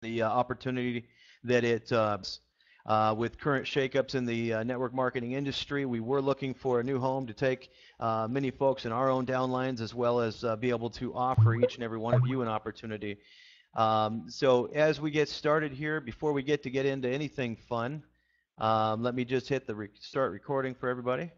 the opportunity that it with current shakeups in the network marketing industry, we were looking for a new home to take many folks in our own downlines, as well as be able to offer each and every one of you an opportunity. So as we get started here, before we get into anything fun, let me just hit the start recording for everybody.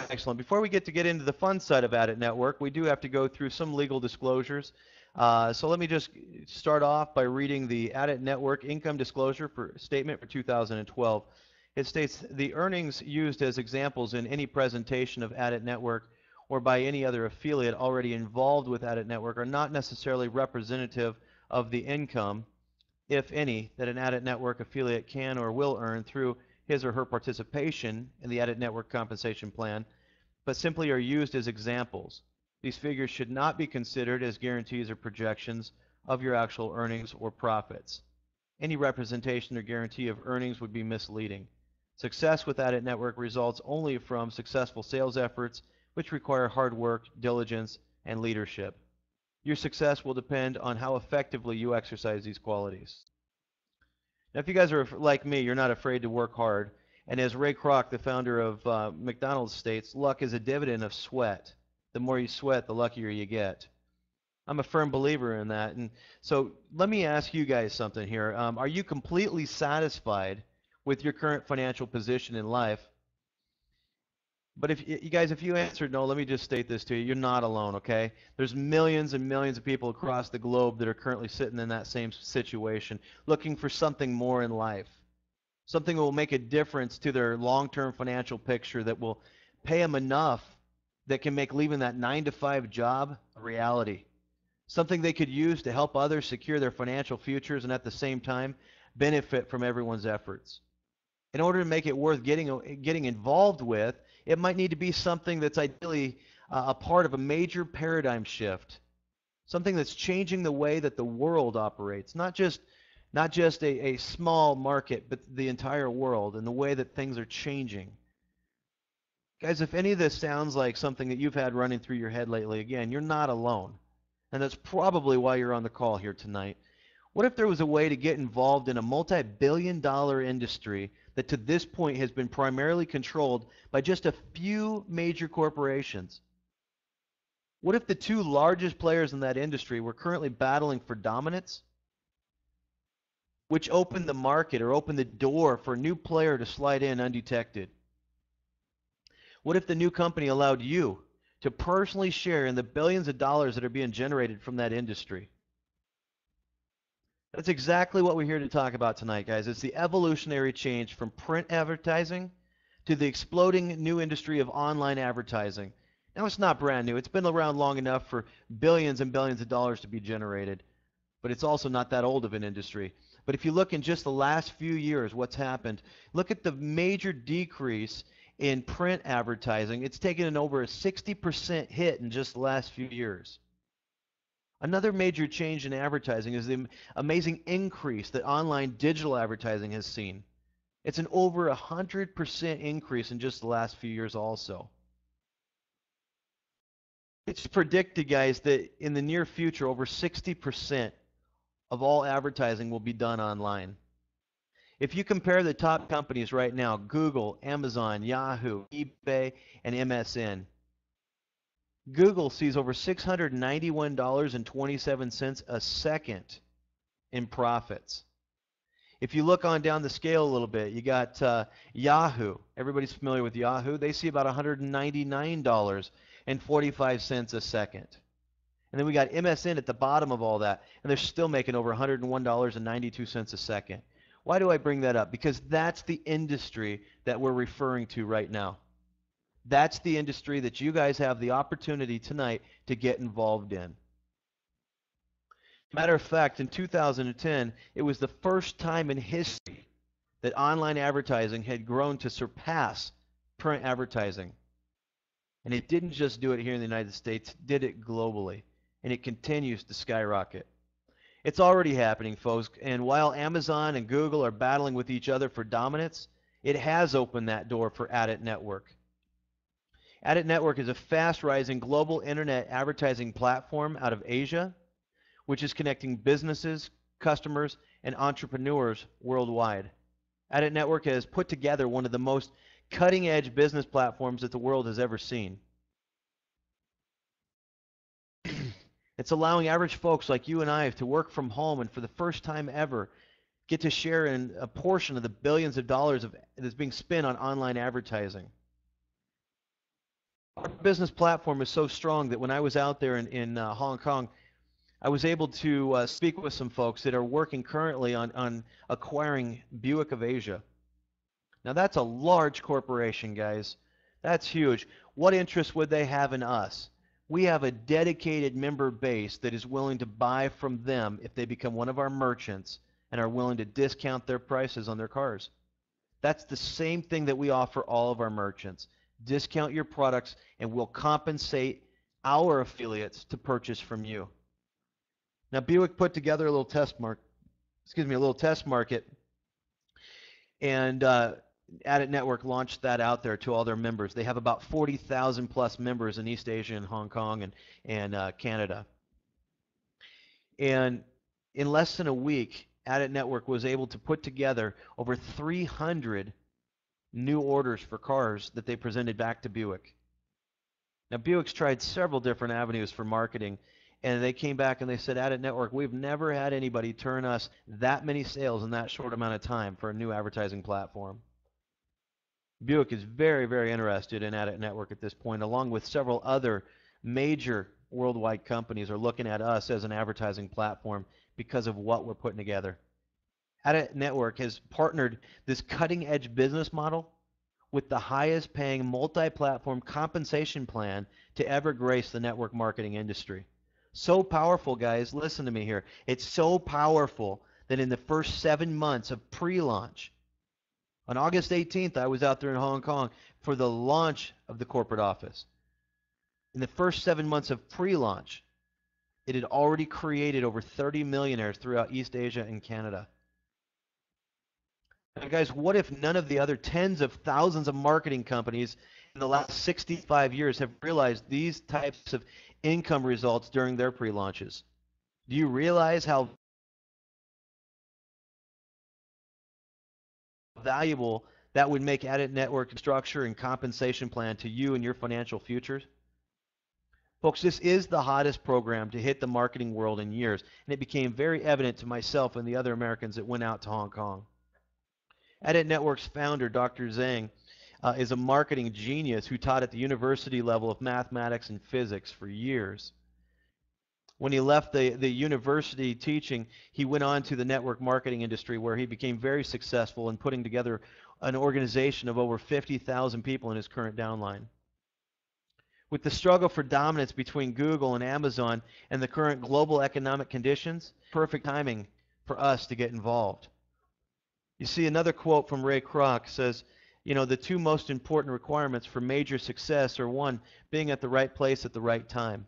Excellent. Before we get into the fun side of ADIT Network, we do have to go through some legal disclosures. So let me just start off by reading the ADIT Network income disclosure statement for 2012. It states the earnings used as examples in any presentation of ADIT Network or by any other affiliate already involved with ADIT Network are not necessarily representative of the income, if any, that an ADIT Network affiliate can or will earn through his or her participation in the ADIT Network compensation plan, but simply are used as examples. These figures should not be considered as guarantees or projections of your actual earnings or profits. Any representation or guarantee of earnings would be misleading. Success with ADIT Network results only from successful sales efforts, which require hard work, diligence, and leadership. Your success will depend on how effectively you exercise these qualities. Now, if you guys are like me, you're not afraid to work hard. And as Ray Kroc, the founder of McDonald's, states, luck is a dividend of sweat. The more you sweat, the luckier you get. I'm a firm believer in that. And so let me ask you guys something here. Are you completely satisfied with your current financial position in life? But if you guys, if you answered no, let me just state this to you. You're not alone, okay? There's millions and millions of people across the globe that are currently sitting in that same situation, looking for something more in life, something that will make a difference to their long-term financial picture, that will pay them enough that can make leaving that 9-to-5 job a reality, something they could use to help others secure their financial futures and at the same time benefit from everyone's efforts. In order to make it worth getting involved with, it might need to be something that's ideally a part of a major paradigm shift, something that's changing the way that the world operates, not just a small market, but the entire world and the way that things are changing. Guys, if any of this sounds like something that you've had running through your head lately, again, you're not alone. And that's probably why you're on the call here tonight. What if there was a way to get involved in a multi-billion-dollar industry that to this point has been primarily controlled by just a few major corporations? What if the two largest players in that industry were currently battling for dominance, which opened the market or opened the door for a new player to slide in undetected? What if the new company allowed you to personally share in the billions of dollars that are being generated from that industry? That's exactly what we're here to talk about tonight, guys. It's the evolutionary change from print advertising to the exploding new industry of online advertising. Now, it's not brand new. It's been around long enough for billions and billions of dollars to be generated, but it's also not that old of an industry. But if you look in just the last few years, what's happened, look at the major decrease in print advertising. It's taken an over a 60% hit in just the last few years. Another major change in advertising is the amazing increase that online digital advertising has seen. It's an over 100% increase in just the last few years also. It's predicted, guys, that in the near future, over 60% of all advertising will be done online. If you compare the top companies right now, Google, Amazon, Yahoo, eBay, and MSN, Google sees over $691.27 a second in profits. If you look on down the scale a little bit, you got Yahoo. Everybody's familiar with Yahoo. They see about $199.45 a second. And then we got MSN at the bottom of all that, and they're still making over $101.92 a second. Why do I bring that up? Because that's the industry that we're referring to right now. That's the industry that you guys have the opportunity tonight to get involved in. Matter of fact, in 2010, it was the first time in history that online advertising had grown to surpass print advertising. And it didn't just do it here in the United States, it did it globally. And it continues to skyrocket. It's already happening, folks. And while Amazon and Google are battling with each other for dominance, it has opened that door for ADIT Network. ADIT Network is a fast-rising global internet advertising platform out of Asia, which is connecting businesses, customers, and entrepreneurs worldwide. ADIT Network has put together one of the most cutting-edge business platforms that the world has ever seen. It's allowing average folks like you and I to work from home and for the first time ever get to share in a portion of the billions of dollars that's being spent on online advertising. Our business platform is so strong that when I was out there in Hong Kong, I was able to speak with some folks that are working currently on acquiring Buick of Asia. Now that's a large corporation, guys. That's huge. What interest would they have in us? We have a dedicated member base that is willing to buy from them if they become one of our merchants and are willing to discount their prices on their cars. That's the same thing that we offer all of our merchants. Discount your products and we'll compensate our affiliates to purchase from you. Now Buick put together a little test market, and ADIT Network launched that out there to all their members. They have about 40,000 plus members in East Asia and Hong Kong and Canada. And in less than a week, ADIT Network was able to put together over 300 new orders for cars that they presented back to Buick. Now Buick's tried several different avenues for marketing, and they came back and they said, ADIT Network, we've never had anybody turn us that many sales in that short amount of time for a new advertising platform. Buick is very, very interested in ADIT Network at this point, along with several other major worldwide companies are looking at us as an advertising platform because of what we're putting together. ADIT Network has partnered this cutting-edge business model with the highest paying multi-platform compensation plan to ever grace the network marketing industry. So powerful, guys. Listen to me here. It's so powerful that in the first 7 months of pre-launch, on August 18th, I was out there in Hong Kong for the launch of the corporate office. In the first 7 months of pre-launch, it had already created over 30 millionaires throughout East Asia and Canada. Now, guys, what if none of the other tens of thousands of marketing companies in the last 65 years have realized these types of income results during their pre-launches? Do you realize how valuable that would make ADIT Network structure and compensation plan to you and your financial futures? Folks, this is the hottest program to hit the marketing world in years, and it became very evident to myself and the other Americans that went out to Hong Kong. ADIT Network's founder, Dr. Zhang, is a marketing genius who taught at the university level of mathematics and physics for years. When he left the university teaching, he went on to the network marketing industry where he became very successful in putting together an organization of over 50,000 people in his current downline. With the struggle for dominance between Google and Amazon and the current global economic conditions, perfect timing for us to get involved. You see, another quote from Ray Kroc says, you know, the two most important requirements for major success are, one, being at the right place at the right time.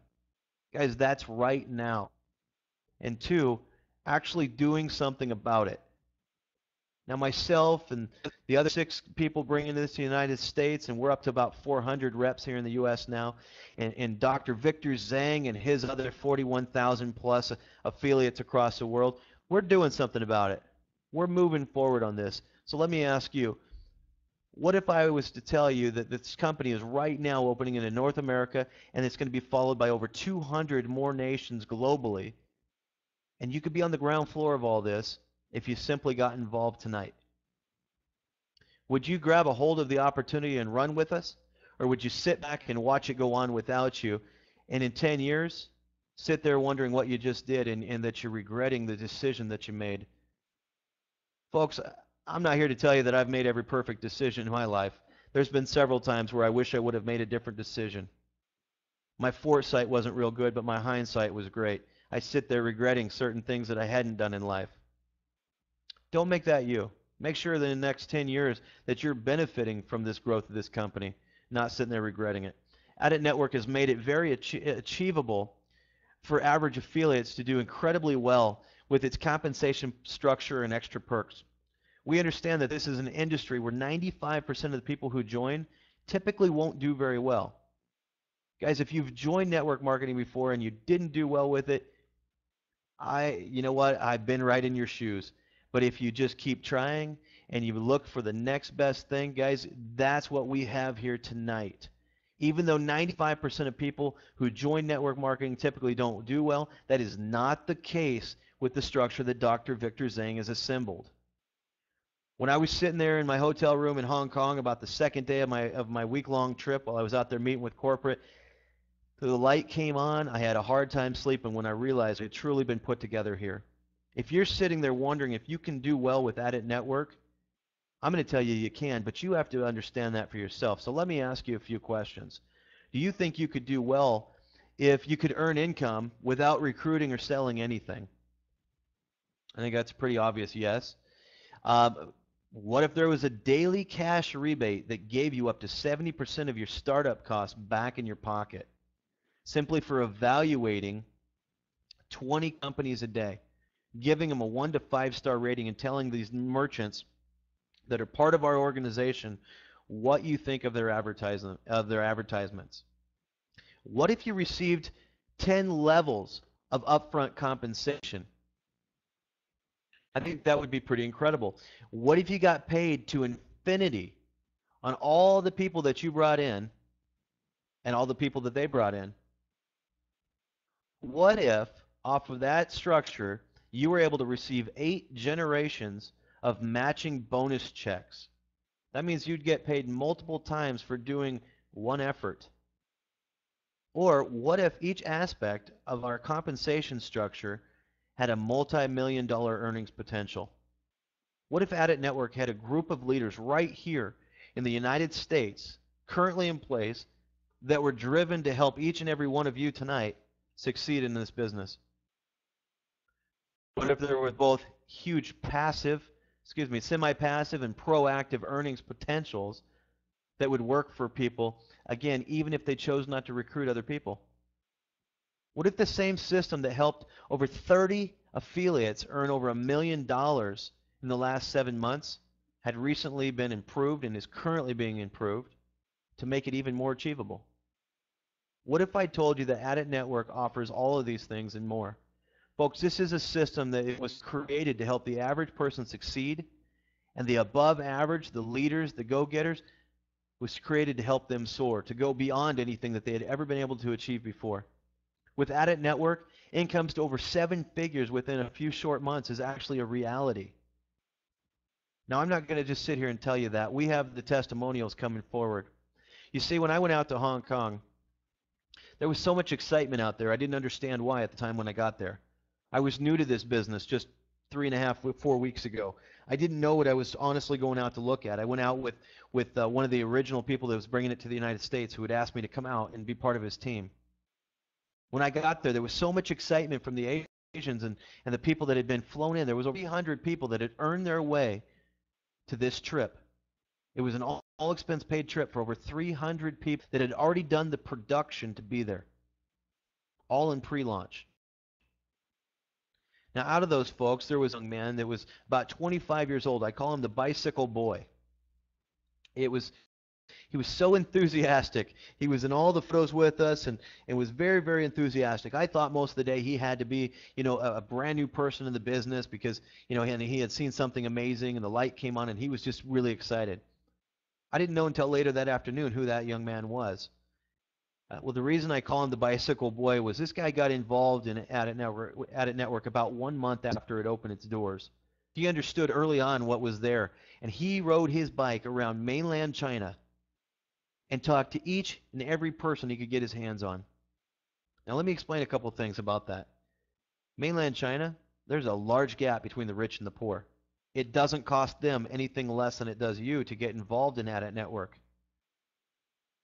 Guys, that's right now. And two, actually doing something about it. Now, myself and the other 6 people bringing this to the United States, and we're up to about 400 reps here in the U.S. now, and Dr. Victor Zhang and his other 41,000 plus affiliates across the world, we're doing something about it. We're moving forward on this. So let me ask you, what if I was to tell you that this company is right now opening in North America, and it's going to be followed by over 200 more nations globally, and you could be on the ground floor of all this if you simply got involved tonight? Would you grab a hold of the opportunity and run with us? Or would you sit back and watch it go on without you, and in 10 years, sit there wondering what you just did and that you're regretting the decision that you made? Folks, I'm not here to tell you that I've made every perfect decision in my life. There's been several times where I wish I would have made a different decision. My foresight wasn't real good, but my hindsight was great. I sit there regretting certain things that I hadn't done in life. Don't make that you. Make sure that in the next 10 years that you're benefiting from this growth of this company, not sitting there regretting it. ADIT Network has made it very achievable for average affiliates to do incredibly well with its compensation structure and extra perks. We understand that this is an industry where 95% of the people who join typically won't do very well. Guys, if you've joined network marketing before and you didn't do well with it, you know what? I've been right in your shoes. But if you just keep trying and you look for the next best thing, guys, that's what we have here tonight. Even though 95% of people who join network marketing typically don't do well, that is not the case with the structure that Dr. Victor Zhang has assembled. When I was sitting there in my hotel room in Hong Kong about the second day of my week-long trip while I was out there meeting with corporate, the light came on. I had a hard time sleeping when I realized it had truly been put together here. If you're sitting there wondering if you can do well with ADIT Network, I'm going to tell you you can, but you have to understand that for yourself. So let me ask you a few questions. Do you think you could do well if you could earn income without recruiting or selling anything? I think that's a pretty obvious yes. What if there was a daily cash rebate that gave you up to 70% of your startup costs back in your pocket, simply for evaluating 20 companies a day, giving them a 1 to 5-star rating and telling these merchants that are part of our organization what you think of their advertisements? What if you received 10 levels of upfront compensation? I think that would be pretty incredible. What if you got paid to infinity on all the people that you brought in and all the people that they brought in? What if, off of that structure, you were able to receive 8 generations of matching bonus checks? That means you'd get paid multiple times for doing one effort. Or what if each aspect of our compensation structure had a multi-million-dollar earnings potential? What if ADIT Network had a group of leaders right here in the United States, currently in place, that were driven to help each and every one of you tonight succeed in this business? What if there were both huge semi-passive and proactive earnings potentials that would work for people, again, even if they chose not to recruit other people? What if the same system that helped over 30 affiliates earn over $1 million in the last 7 months had recently been improved and is currently being improved to make it even more achievable? What if I told you that ADIT Network offers all of these things and more? Folks, this is a system that was created to help the average person succeed, and the above average, the leaders, the go-getters, was created to help them soar, to go beyond anything that they had ever been able to achieve before. With ADIT Network, incomes to over 7 figures within a few short months is actually a reality. Now, I'm not going to just sit here and tell you that. We have the testimonials coming forward. You see, when I went out to Hong Kong, there was so much excitement out there. I didn't understand why at the time when I got there. I was new to this business just 3.5, 4 weeks ago. I didn't know what I was honestly going out to look at. I went out with one of the original people that was bringing it to the United States, who had asked me to come out and be part of his team. When I got there was so much excitement from the Asians and the people that had been flown in. There was over 300 people that had earned their way to this trip. It was an all expense paid trip for over 300 people that had already done the production to be there, all in pre-launch. Now, out of those folks, there was a young man that was about 25 years old. I call him the bicycle boy. He was so enthusiastic. He was in all the photos with us and was very, very enthusiastic. I thought most of the day he had to be, a brand new person in the business because, and he had seen something amazing and the light came on and he was just really excited. I didn't know until later that afternoon who that young man was. Well, the reason I call him the bicycle boy was this guy got involved in ADIT Network about 1 month after it opened its doors. He understood early on what was there, and he rode his bike around mainland China and talked to each and every person he could get his hands on. Now, let me explain a couple things about that. Mainland China, there's a large gap between the rich and the poor. It doesn't cost them anything less than it does you to get involved in ADIT Network.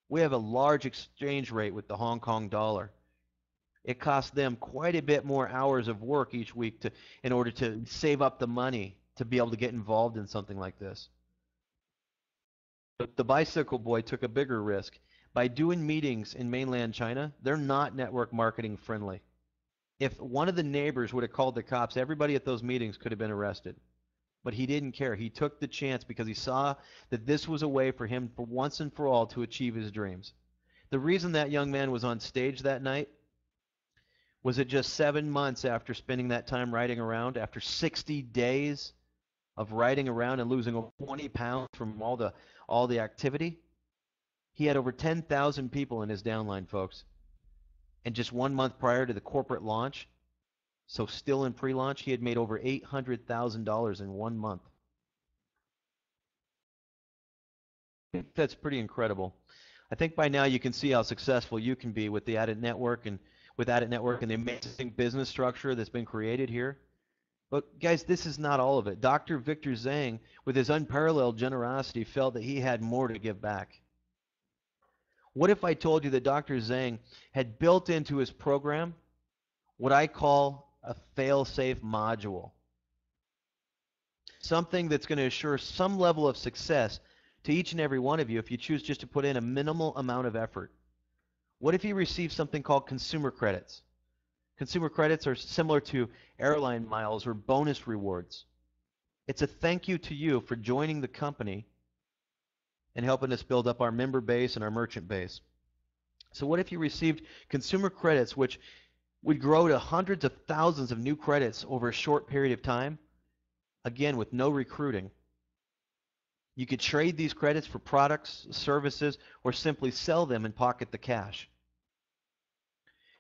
We have a large exchange rate with the Hong Kong dollar. It costs them quite a bit more hours of work each week in order to save up the money to be able to get involved in something like this. But the bicycle boy took a bigger risk. By doing meetings in mainland China, they're not network marketing friendly. If one of the neighbors would have called the cops, everybody at those meetings could have been arrested. But he didn't care. He took the chance because he saw that this was a way for him, for once and for all, to achieve his dreams. The reason that young man was on stage that night was it just 7 months after spending that time riding around, after 60 days of riding around and losing over 20 pounds from all the activity, he had over 10,000 people in his downline, folks. And just 1 month prior to the corporate launch, so still in pre-launch, he had made over $800,000 in 1 month. That's pretty incredible. I think by now you can see how successful you can be with the ADIT Network and the amazing business structure that's been created here. But guys, this is not all of it. Dr. Victor Zhang, with his unparalleled generosity, felt that he had more to give back. What if I told you that Dr. Zhang had built into his program what I call a fail-safe module? Something that's going to assure some level of success to each and every one of you if you choose just to put in a minimal amount of effort. What if you receive something called consumer credits? Consumer credits are similar to airline miles or bonus rewards. It's a thank you to you for joining the company and helping us build up our member base and our merchant base. So what if you received consumer credits, which would grow to hundreds of thousands of new credits over a short period of time, again with no recruiting? You could trade these credits for products, services, or simply sell them and pocket the cash.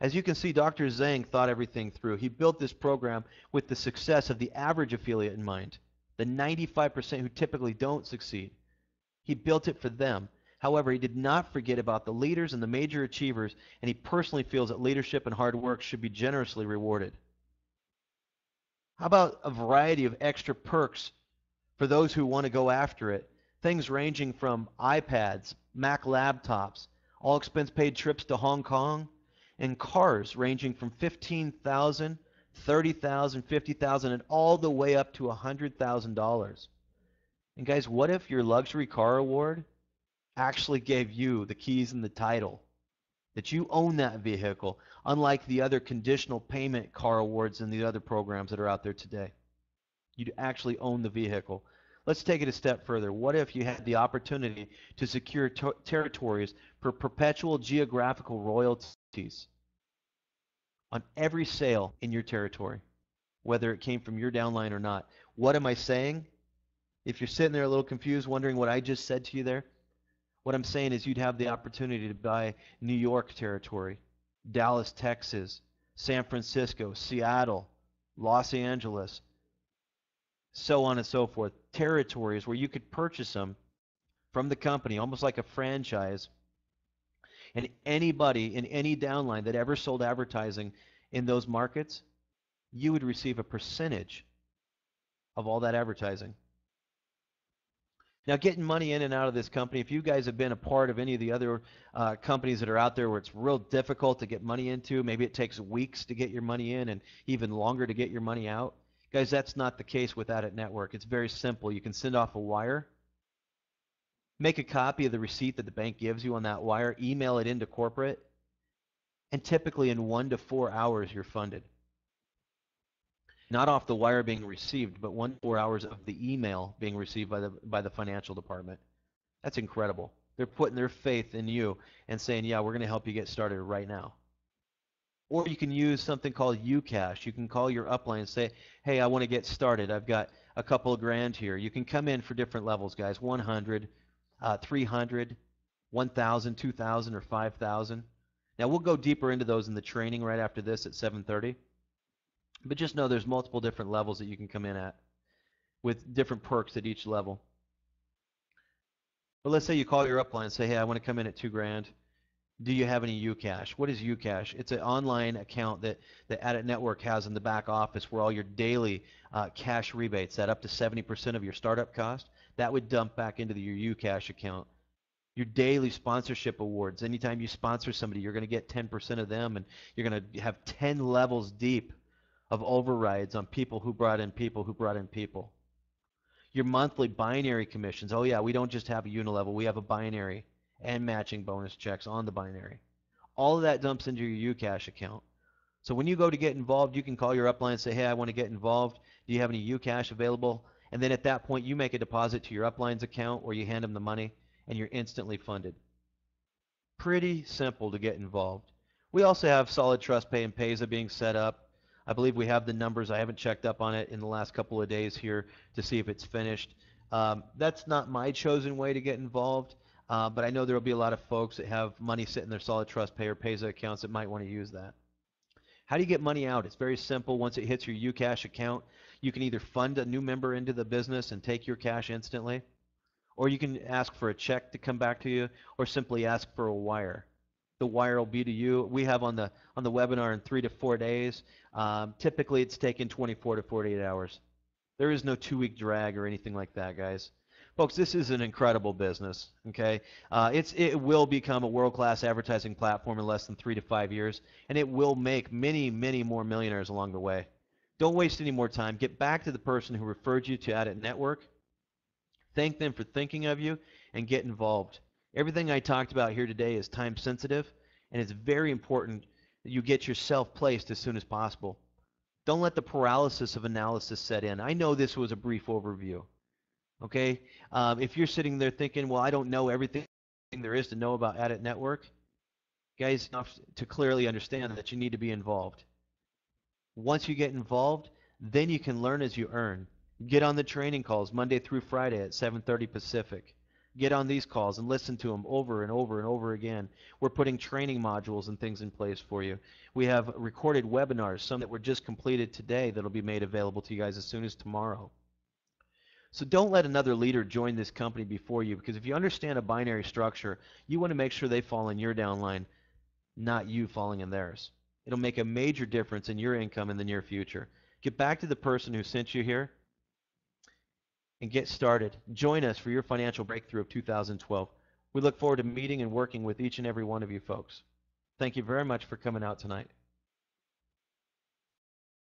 As you can see, Dr. Zhang thought everything through. He built this program with the success of the average affiliate in mind, the 95% who typically don't succeed. He built it for them. However, he did not forget about the leaders and the major achievers, and he personally feels that leadership and hard work should be generously rewarded. How about a variety of extra perks for those who want to go after it? Things ranging from iPads, Mac laptops, all expense paid trips to Hong Kong, and cars ranging from $15,000, $30,000, $50,000, and all the way up to $100,000. And guys, what if your luxury car award actually gave you the keys and the title, that you own that vehicle, unlike the other conditional payment car awards and the other programs that are out there today? You'd actually own the vehicle. Let's take it a step further. What if you had the opportunity to secure territories for perpetual geographical royalties on every sale in your territory, whether it came from your downline or not? What am I saying? If you're sitting there a little confused, wondering what I just said to you there, what I'm saying is you'd have the opportunity to buy New York territory, Dallas, Texas, San Francisco, Seattle, Los Angeles, so on and so forth. Territories where you could purchase them from the company, almost like a franchise. And anybody in any downline that ever sold advertising in those markets, you would receive a percentage of all that advertising. Now, getting money in and out of this company, if you guys have been a part of any of the other companies that are out there where it's real difficult to get money into, maybe it takes weeks to get your money in and even longer to get your money out, guys, that's not the case with ADIT Network. It's very simple. You can send off a wire, make a copy of the receipt that the bank gives you on that wire, email it into corporate, and typically in 1 to 4 hours you're funded. Not off the wire being received, but 1 to 4 hours of the email being received by the financial department. That's incredible. They're putting their faith in you and saying, yeah, we're going to help you get started right now. Or you can use something called UCash. You can call your upline and say, hey, I want to get started. I've got a couple of grand here. You can come in for different levels, guys, 100, 300, 1,000, 2,000, or 5,000. Now, we'll go deeper into those in the training right after this at 7:30. But just know there's multiple different levels that you can come in at with different perks at each level. But let's say you call your upline and say, hey, I want to come in at 2 grand. Do you have any UCash? What is UCash? It's an online account that the ADIT Network has in the back office where all your daily cash rebates, that up to 70% of your startup cost, that would dump back into your UCash account. Your daily sponsorship awards, anytime you sponsor somebody, you're going to get 10% of them, and you're going to have 10 levels deep of overrides on people who brought in people who brought in people. Your monthly binary commissions. Oh yeah, we don't just have a unilevel, we have a binary and matching bonus checks on the binary. All of that dumps into your UCash account. So when you go to get involved, you can call your upline and say, hey, I want to get involved. Do you have any UCash available? And then at that point, you make a deposit to your upline's account or you hand them the money, and you're instantly funded. Pretty simple to get involved. We also have Solid Trust Pay and Payza being set up. I believe we have the numbers. I haven't checked up on it in the last couple of days here to see if it's finished. That's not my chosen way to get involved, but I know there will be a lot of folks that have money sitting in their Solid Trust Pay or Payza accounts that might want to use that. How do you get money out? It's very simple. Once it hits your UCash account, you can either fund a new member into the business and take your cash instantly, or you can ask for a check to come back to you, or simply ask for a wire. The wire will be to you. We have on the webinar in 3 to 4 days. Typically, it's taken 24 to 48 hours. There is no 2-week drag or anything like that, guys. Folks, this is an incredible business, okay? It will become a world-class advertising platform in less than 3 to 5 years, and it will make many, many more millionaires along the way. Don't waste any more time. Get back to the person who referred you to ADIT Network. Thank them for thinking of you, and get involved. Everything I talked about here today is time sensitive, and it's very important that you get yourself placed as soon as possible. Don't let the paralysis of analysis set in. I know this was a brief overview. Okay? If you're sitting there thinking, well, I don't know everything there is to know about ADIT Network, guys, enough to clearly understand that you need to be involved. Once you get involved, then you can learn as you earn. Get on the training calls Monday through Friday at 7:30 Pacific. Get on these calls and listen to them over and over and over again. We're putting training modules and things in place for you. We have recorded webinars, some that were just completed today that'll be made available to you guys as soon as tomorrow. So don't let another leader join this company before you, because if you understand a binary structure, you want to make sure they fall in your downline, not you falling in theirs. It'll make a major difference in your income in the near future. Get back to the person who sent you here and get started. Join us for your financial breakthrough of 2012. We look forward to meeting and working with each and every one of you folks. Thank you very much for coming out tonight.